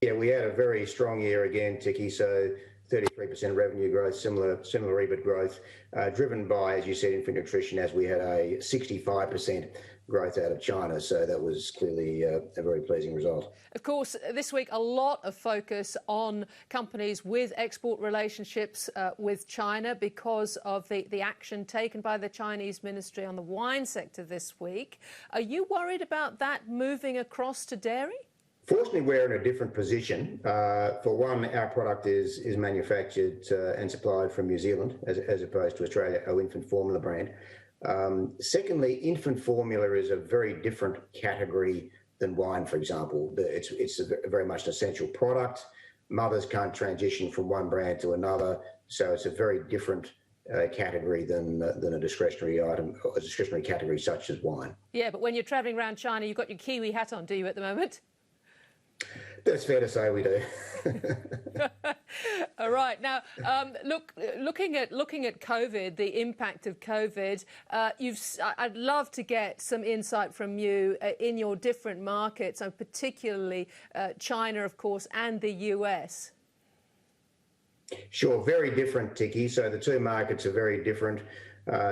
Yeah, we had a very strong year again, Tiki. So 33% revenue growth, similar EBIT growth, driven by, as you said, infant nutrition, as we had a 65% growth out of China. So that was clearly a very pleasing result. Of course, this week a lot of focus on companies with export relationships with China because of the action taken by the Chinese ministry on the wine sector this week. Are you worried about that moving across to dairy? Fortunately, we're in a different position. For one, our product is manufactured and supplied from New Zealand, as opposed to Australia, our infant formula brand. Secondly, infant formula is a very different category than wine, for example. It's very much an essential product. Mothers can't transition from one brand to another, so it's a very different category than a discretionary item, or a discretionary category such as wine. Yeah, but when you're travelling around China, you've got your Kiwi hat on, do you, at the moment? That's fair to say we do. All right. Now, looking at COVID, the impact of COVID, I'd love to get some insight from you in your different markets, and particularly China, of course, and the US. Sure, very different, Tiki. So the two markets are very different.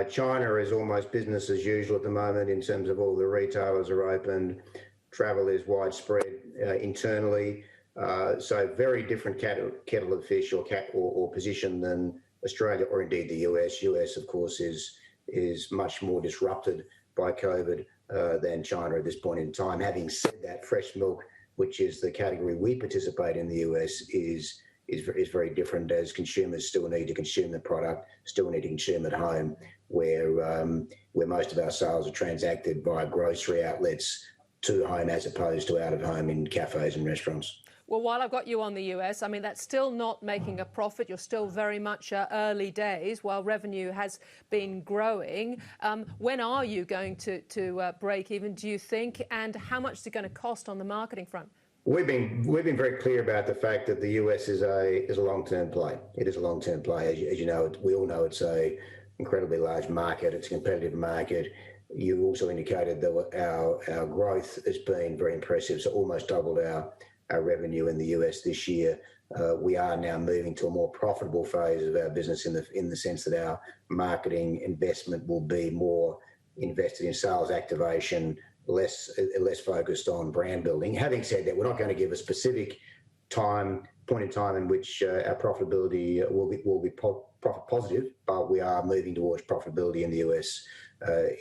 China is almost business as usual at the moment in terms of all the retailers are open. Travel is widespread internally, so very different kettle of fish or position than Australia or indeed the US. US, of course, is much more disrupted by COVID than China at this point in time. Having said that, fresh milk, which is the category we participate in the US, is very different, as consumers still need to consume the product, still need to consume at home, where most of our sales are transacted via grocery outlets to home as opposed to out of home in cafes and restaurants. Well, while I've got you on the US, I mean, that's still not making a profit. You're still very much early days while revenue has been growing. When are you going to break even, do you think? And how much is it going to cost on the marketing front? We've been very clear about the fact that the US is a long-term play. It is a long-term play. As you know, we all know it's a incredibly large market. It's a competitive market. You also indicated that our growth has been very impressive, so almost doubled our revenue in the US this year. We are now moving to a more profitable phase of our business in the sense that our marketing investment will be more invested in sales activation, less focused on brand building. Having said that, we're not going to give a specific point in time in which our profitability will be profit positive, but we are moving towards profitability in the US.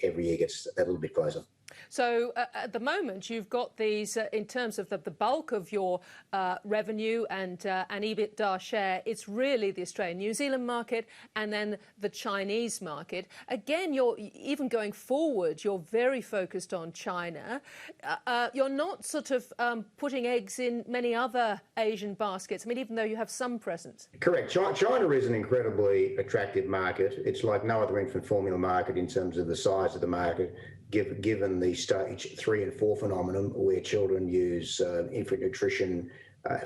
Every year gets a little bit closer. So at the moment, you've got these, in terms of the bulk of your revenue and EBITDA share, it's really the Australian, New Zealand market and then the Chinese market. Again, even going forward, you're very focused on China. You're not sort of putting eggs in many other Asian baskets, I mean, even though you have some presence. Correct. China is an incredibly attractive market. It's like no other infant formula market in terms of the size of the market, given the stage 3 and 4 phenomenon, where children use infant nutrition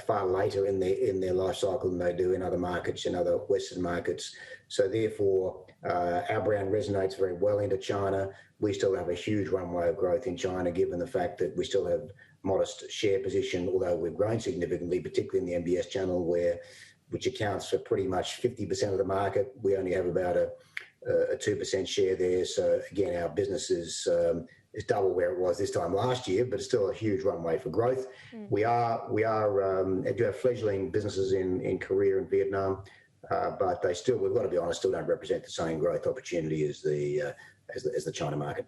far later in their life cycle than they do in other markets, in other Western markets. So therefore, our brand resonates very well into China. We still have a huge runway of growth in China, given the fact that we still have modest share position, although we've grown significantly, particularly in the MBS channel, which accounts for pretty much 50% of the market. We only have about a 2% share there. So again, our business is double where it was this time last year, but it's still a huge runway for growth. We do have fledgling businesses in Korea and Vietnam, but we've got to be honest, still don't represent the same growth opportunity as the China market.